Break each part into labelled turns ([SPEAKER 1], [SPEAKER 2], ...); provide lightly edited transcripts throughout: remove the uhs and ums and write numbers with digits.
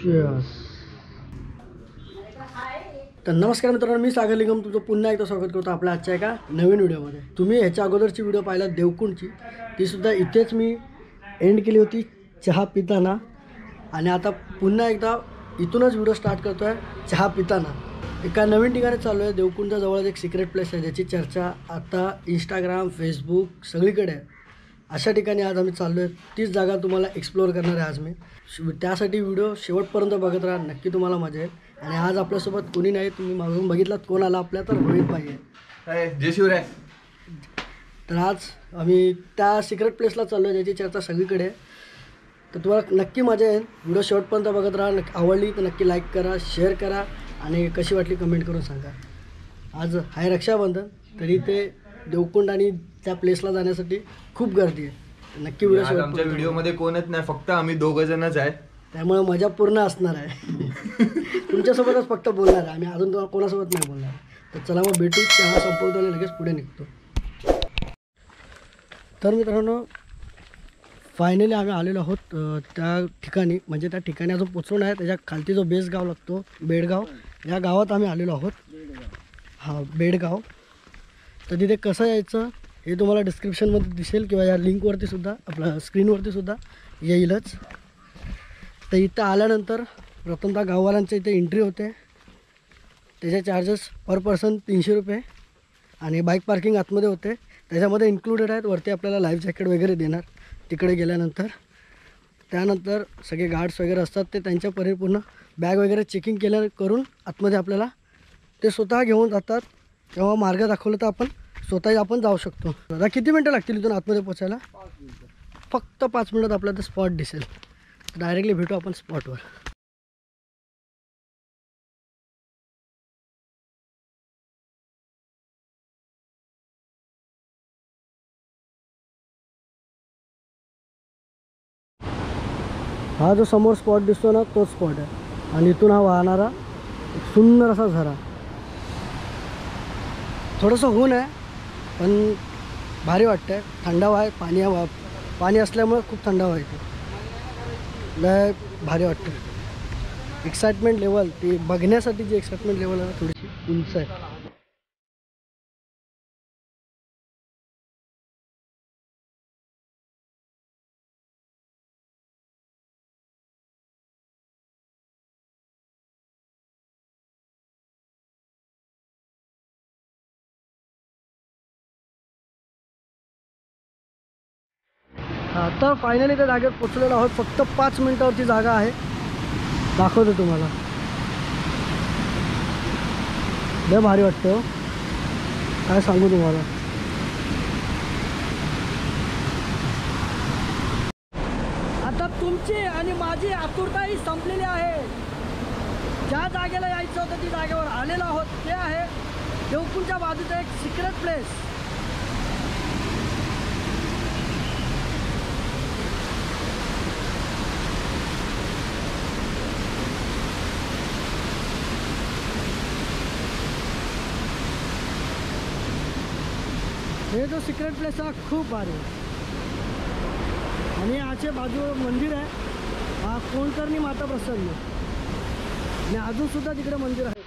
[SPEAKER 1] तर नमस्कार मित्रांनो, मी सागर निगम तुमचं पुन्हा एकदा स्वागत करतो आपल्या आजच्या एका नवीन व्हिडिओमध्ये। तुम्ही ह्याच्या अगोदरची व्हिडिओ पाहिला देवकुंडची, तीसुद्धा इथेच मी एंड केली होती चहा पिताना, आणि आता पुन्हा एकदा इथूनच व्हिडिओ स्टार्ट करतो आहे चहा पिताना। एका नवीन ठिकाणी चाललो आहे। देवकुंडच्या जवळच एक सिक्रेट प्लेस आहे ज्याची चर्चा आता इंस्टाग्राम फेसबुक सगळीकडे आहे। अशा ठिकाणी आज आम्ही चाललो आहे। तीच जागा तुम्हाला एक्सप्लोअर करणार आहे आज मी। त्यासाठी व्हिडिओ शेवटपर्यंत बघत राहा, नक्की तुम्हाला मजा येईल। आणि आज आपल्यासोबत कोणी नाही, तुम्ही मागून बघितलात कोण आला आपल्या, तर रोहित भाई आहे।
[SPEAKER 2] जय शिवराय।
[SPEAKER 1] तर आज आम्ही त्या सिक्रेट प्लेसला चाललो आहे ज्याची चर्चा सगळीकडे आहे। तर तुम्हाला नक्की मजा येईल। व्हिडिओ शेवटपर्यंत बघत राहा। आवडली तर नक्की लाईक करा, शेअर करा, आणि कशी वाटली कमेंट करून सांगा। आज आहे रक्षाबंधन, तरी ते देवकुंड आणि त्या प्लेसला जाण्यासाठी खूप गर्दी आहे। नक्की व्हिडिओ शेवट।
[SPEAKER 2] आमच्या व्हिडिओमध्ये कोणच नाही, फक्त आम्ही दोघं जणच आहे,
[SPEAKER 1] त्यामुळे मजा पूर्ण असणार आहे। तुमच्यासोबतच फक्त बोलणार आहे आम्ही, अजून तुम्हाला कोणासोबत नाही बोलणार। तर चला मग भेटू, चहा संपवतो आणि लगेच पुढे निघतो। तर मित्रांनो, फायनली आम्ही आलेलो आहोत त्या ठिकाणी, म्हणजे त्या ठिकाणी अजून पोचलो नाही। त्याच्या खालती जो बेस गाव लागतो, बेडगाव, या गावात आम्ही आलेलो आहोत। हां, बेडगाव। तर तिथे कसं यायचं हे तुम्हाला डिस्क्रिप्शनमध्ये दिसेल किंवा या लिंकवरती सुद्धा, आपल्या स्क्रीनवरती सुद्धा येईलच। तर इथं आल्यानंतर प्रथमतः गाववाल्यांच्या इथे एंट्री होते। त्याचे चार्जेस पर पर्सन 300 रुपये, आणि बाईक पार्किंग आतमध्ये होते, त्याच्यामध्ये इन्क्लुडेड आहेत। वरती आपल्याला लाईफ जॅकेट वगैरे देणार तिकडे गेल्यानंतर। त्यानंतर सगळे गार्ड्स वगैरे असतात, ते त्यांच्या परिपूर्ण बॅग वगैरे चेकिंग करून आतमध्ये आपल्याला ते स्वतः घेऊन जातात। तेव्हा मार्ग दाखवलं तर आपण स्वतः आपण जाऊ शकतो। आता किती मिनटं लागतील इथून आतमध्ये पोचायला? फक्त 5 मिनिटात आपल्याला ते स्पॉट दिसेल। डायरेक्टली भेटू आपण स्पॉटवर। हा जो समोर स्पॉट दिसतो ना, तोच स्पॉट आहे। आणि इथून हा वाहणारा एक सुंदर असा झरा। थोडंसं ऊन आहे पण भारी वाटतं आहे, थंडावा आहे। पाणी असल्यामुळे खूप थंडावा येते, लय भारी वाटतं। एक्साइटमेंट लेवल, ती बघण्यासाठी जी एक्साइटमेंट लेवल आहे थोडीशी उंच आहे। आता फायनली त्या जागेवर पोचलेलो आहोत। फक्त 5 मिनिटावरची जागा आहे, दाखवतो तुम्हाला। लय भारी वाटतं, काय सांगू तुम्हाला। आता तुमची आणि माझी आतुरताही संपलेली आहे। ज्या जागेला यायचं होतं ती जागेवर आलेलो आहोत। ते आहे देवकुंडच्या बाजूचं एक सिक्रेट प्लेस। हे जो सिक्रेट प्लेस आहे खूप भारी आहे। आणि याच्या बाजूवर मंदिर आहे, हा कोणकर्णी माता प्रसन्न, आणि अजून सुद्धा तिकडे मंदिर आहे।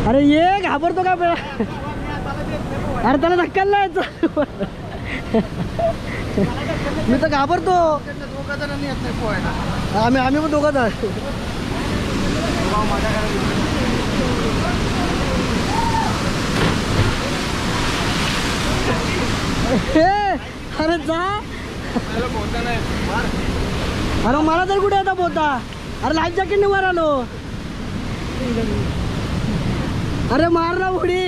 [SPEAKER 1] अरे ये घाबरतो का बेळा? अरे त्याला धक्का लायचं, मी तर घाबरतो। आम्ही पण दोघं जण। अरे जा, अरे मला तर कुठे येता पोहता? अरे लाईफ जॅकेट वर आलो। अरे मार ना उडी.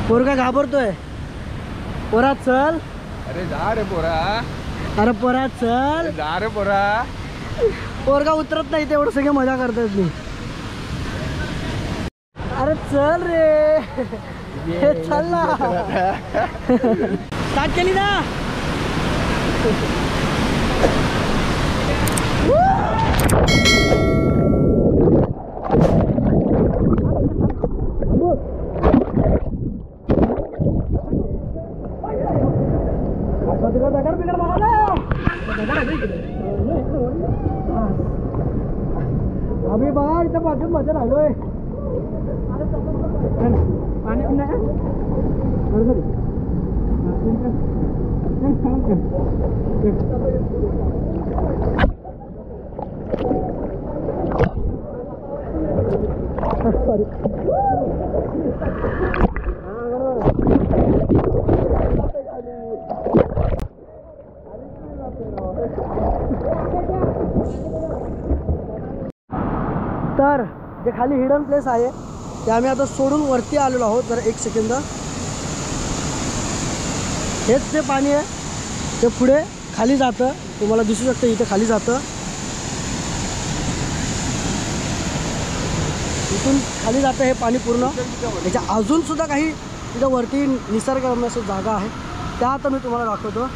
[SPEAKER 1] पोरगा घाबरतोय. पोरा चल.
[SPEAKER 2] अरे जा रे पोरा.
[SPEAKER 1] अरे पोरा चल.
[SPEAKER 2] जा रे पोरा.
[SPEAKER 1] पोरगा उतरत नाही तेवढं सगळे मजा करतात मी. अरे चल रे. हे चल ना. स्टार्ट केली ना. अभी बघा इथं बाजून मध्ये राहिलोय. पाणी पिणार सॉरी. तर जे खाली हिडन प्लेस आहे ते आम्ही आता सोडून वरती आलेलो आहोत. जरा एक सेकंद. हेच ते पाणी आहे ते पुढे खाली जातं. तुम्हाला दिसू शकतं इथे खाली जातं. इथून खाली जातं हे पाणी पूर्ण. याच्या अजूनसुद्धा काही इथं वरती निसर्गरम्य जागा आहे त्या आता मी तुम्हाला दाखवतो.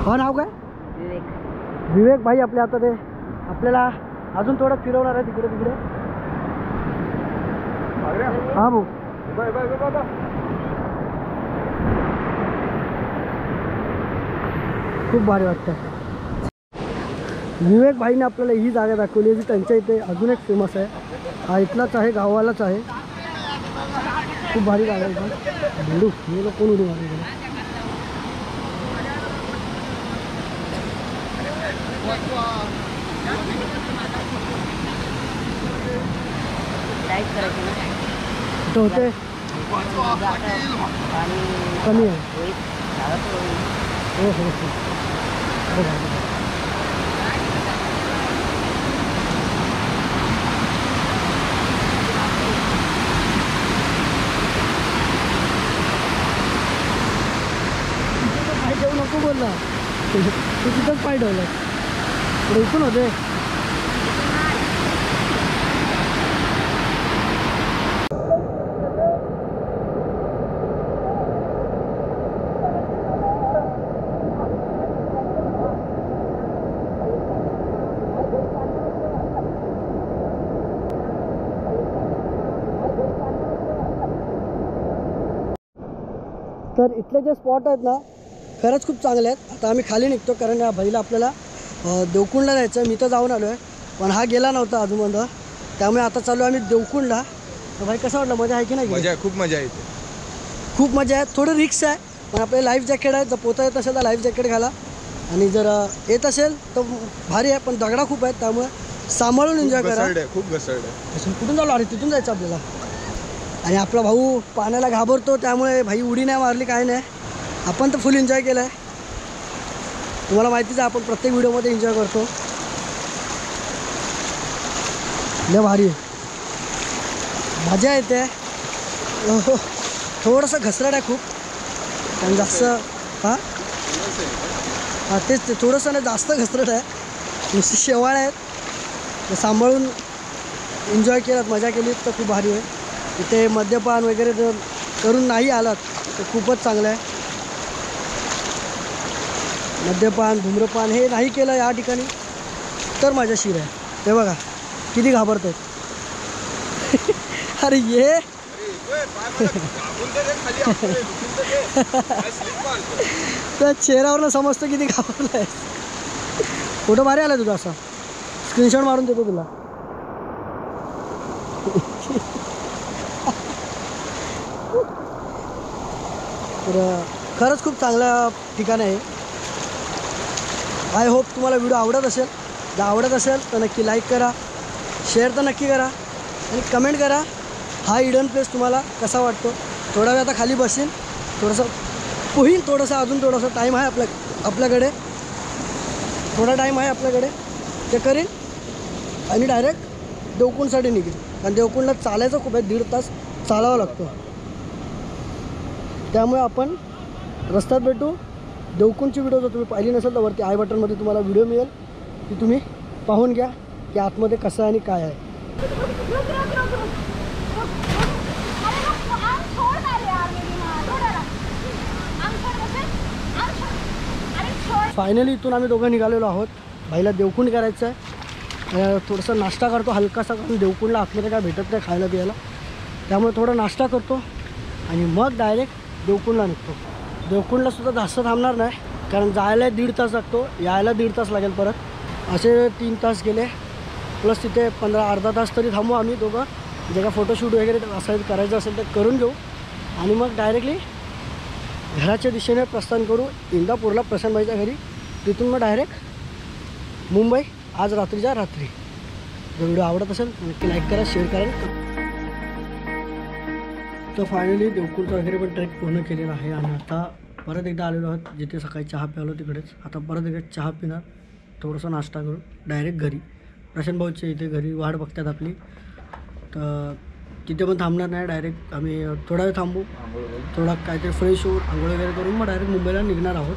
[SPEAKER 1] हो नाव काय? विवेक भाई आपले. आता ते आपल्याला अजून थोडं फिरवणार आहे तिकडे तिकडे. हा भाऊ. खूप भारी वाटतं. विवेक भाईने आपल्याला ही जागा दाखवली जी त्यांच्या इथे अजून एक फेमस आहे. हा इथलाच आहे, गावालाच आहे. खूप भारी जागा आहे. भेंडू हे लोक कोण उडी मारले. तो होते कमी आहे. हो हो हो. पाय ठेवू नको बोलला. तू तिथंच पाय ठेवलं. पुढे इथून होते. तर इथले जे स्पॉट आहेत ना खरंच खूप चांगले आहेत. आता आम्ही खाली निघतो कारण या भाईला आपल्याला देवकुंडला जायचं आहे. मी तर जाऊन आलो आहे पण हा गेला नव्हता अजूनपर्यंत. त्यामुळे आता चालू आम्ही देवकुंडला. तर भाई कसं वाटलं? मजा आहे की नाही?
[SPEAKER 2] मजा आहे, खूप मजा येते.
[SPEAKER 1] खूप मजा आहे. थोडं रिक्स आहे पण आपले लाईफ जॅकेट आहे. जर पोहता येत असेल तर लाईफ जॅकेट घाला आणि जर येत असेल तर भारी आहे. पण दगडा खूप आहेत त्यामुळे सांभाळून एन्जॉय करा.
[SPEAKER 2] खूप घसरड आहे.
[SPEAKER 1] कुठून चालू? अरे तिथून जायचं आपल्याला. आणि आपला भाऊ पाण्याला घाबरतो त्यामुळे भाई उडी नाही मारली काय नाही. आपण तर फुल एन्जॉय केलं आहे. तुम्हाला माहितीच आहे आपण प्रत्येक व्हिडिओमध्ये एन्जॉय करतो. लय भारी मजा येते. थोडंसं घसरड आहे खूप आणि जास्त. हां हां तेच ते थोडंसं नाही जास्त घसरड आहे. नुसती शेवाळ आहेत. सांभाळून एन्जॉय केलात मजा केली तर खूप भारी आहे. इथे मद्यपान वगैरे जर करून नाही आलात तर खूपच चांगलं आहे. मद्यपान धूम्रपान हे नाही केलं या ठिकाणी तर मजाशीर आहे. ते बघा किती घाबरत आहेत. अरे ये त्या चेहऱ्यावरनं समजतं किती घाबरलं आहे. फोटो भारी आला तुझा. असा स्क्रीनशॉट मारून देतो तुला. तर खरंच खूप चांगलं ठिकाण आहे. आय होप तुम्हाला व्हिडिओ आवडत असेल. जर आवडत असेल तर नक्की लाईक करा, शेअर तर नक्की करा आणि कमेंट करा हा हिडन प्लेस तुम्हाला कसा वाटतो. थोडा वेळ आता खाली बसेन, थोडंसं होईल थोडासा, अजून थोडासा टाईम आहे आपल्याकडे थोडा टाईम आहे आपल्याकडे, ते करेल आणि डायरेक्ट देवकुंडसाठी निघेल. कारण देवकुंडला चालायचं खूप आहे, 1.5 तास चालावं लागतं. त्यामुळे आपण रस्त्यात भेटू. देवकुंडची व्हिडिओ जर तुम्ही पाहिली नसेल तर वरती आय बटनमध्ये तुम्हाला व्हिडिओ मिळेल, ती तुम्ही पाहून घ्या की आतमध्ये कसं आहे आणि काय आहे. फायनली इथून आम्ही दोघं निघालेलो आहोत. बाईला देवकुंड करायचं आहे. थोडंसं नाश्ता करतो हलकासा, कारण देवकुंडला आतमध्ये काय भेटत नाही खायला प्यायला, त्यामुळे थोडा नाश्ता करतो आणि मग डायरेक्ट देवकुंडला निघतो. देवकुंडला सुद्धा जास्त थांबणार नाही, कारण जायला 1.5 तास लागतो, यायला 1.5 तास लागेल. परत असे 3 तास गेले, प्लस तिथे अर्धा तास तरी थांबू आम्ही दोघं. जे का फोटोशूट वगैरे असं करायचं असेल तर करून घेऊ आणि मग डायरेक्टली घराच्या दिशेने प्रस्थान करू इंदापूरला, प्रशांतबाईच्या घरी. तिथून मग डायरेक्ट मुंबई, आज रात्रीच्या रात्री. जर व्हिडिओ आवडत असेल नक्की लाईक करा, शेअर करा. तर फायनली देवकुंडचा वगैरे पण ट्रेक पूर्ण केलेला आहे आणि आता परत एकदा आलेलो आहोत जिथे सकाळी चहा प्यालो तिकडेच. आता परत एकदा चहा पिणार, थोडासा नाश्ता करून डायरेक्ट घरी. प्रशांत भाऊच्या इथे घरी वाट बघतात आपली, तर तिथे पण थांबणार नाही. डायरेक्ट आम्ही थोडा वेळ थांबू, थोडा काहीतरी फ्रेश होऊन आंघोळ वगैरे करून मग डायरेक्ट मुंबईला निघणार आहोत.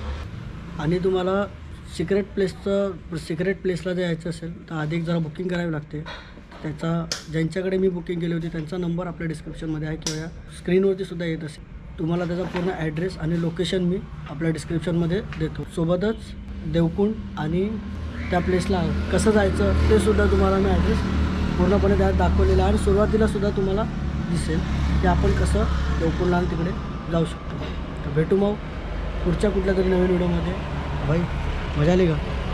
[SPEAKER 1] आणि तुम्हाला सिक्रेट प्लेसला जर यायचं असेल तर आधी जरा बुकिंग करावी लागते. त्याचा ज्यांच्याकडे मी बुकिंग केली होती त्यांचा नंबर आपल्या डिस्क्रिप्शनमध्ये आहे किंवा या स्क्रीनवरती सुद्धा येत असेल. तुम्हाला त्याचा पूर्ण ॲड्रेस आणि लोकेशन मी आपल्या डिस्क्रिप्शनमध्ये देतो. सोबतच देवकुंड आणि त्या प्लेसला कसं जायचं ते सुद्धा तुम्हाला मी ॲड्रेस पूर्णपणे त्यात दाखवलेलं आहे. आणि सुरुवातीला सुद्धा तुम्हाला दिसेल की आपण कसं देवकुंडला आणि तिकडे जाऊ शकतो. तर भेटू मग पुढच्या कुठल्या तरी नवीन व्हिडिओमध्ये. भाई मजा आली का?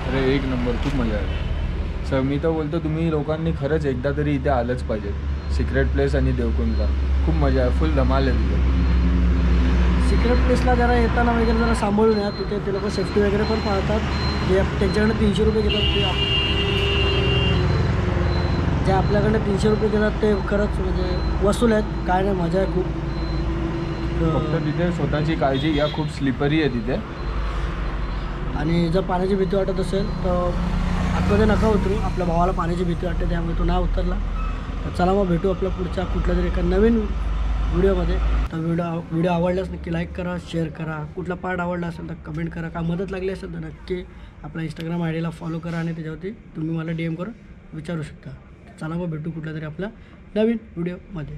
[SPEAKER 2] अरे एक नंबर, खूप मजा आली सर. मी तर बोलतो तुम्ही लोकांनी खरंच एकदा तरी इथे आलंच पाहिजे. सिक्रेट प्लेस आणि देवकुंडला खूप मजा आहे, फुल धमाल आहे तिथे.
[SPEAKER 1] सिक्रेट प्लेसला जरा येताना वगैरे जरा सांभाळून या, तिथे ते लोक सेफ्टी वगैरे पण पाळतात. जे त्यांच्याकडनं 300 रुपये घेतात जे आपल्याकडनं 300 रुपये घेतात ते खरंच म्हणजे वसूल आहेत. काय नाही, मजा आहे खूप.
[SPEAKER 2] फक्त तिथे स्वतःची काळजी घ्या, खूप स्लिपरी आहे तिथे.
[SPEAKER 1] आणि जर पाण्याची भीती वाटत असेल तर आतमध्ये नका उतरू. आपल्या भावाला पाण्याची भीती वाटते त्यामुळे तो नाही उतरला. तर चला मग भेटू आपल्या पुढच्या कुठल्या तरी एका नवीन व्हिडिओमध्ये. तर व्हिडिओ आवडल्यास नक्की लाईक करा, शेअर करा. कुठला पार्ट आवडला असेल तर कमेंट करा. काय मदत लागली असेल तर नक्की आपल्या इंस्टाग्राम आयडीला फॉलो करा आणि त्याच्यावरती तुम्ही मला DM करून विचारू शकता. चला मग भेटू कुठल्या तरी आपल्या नवीन व्हिडिओमध्ये.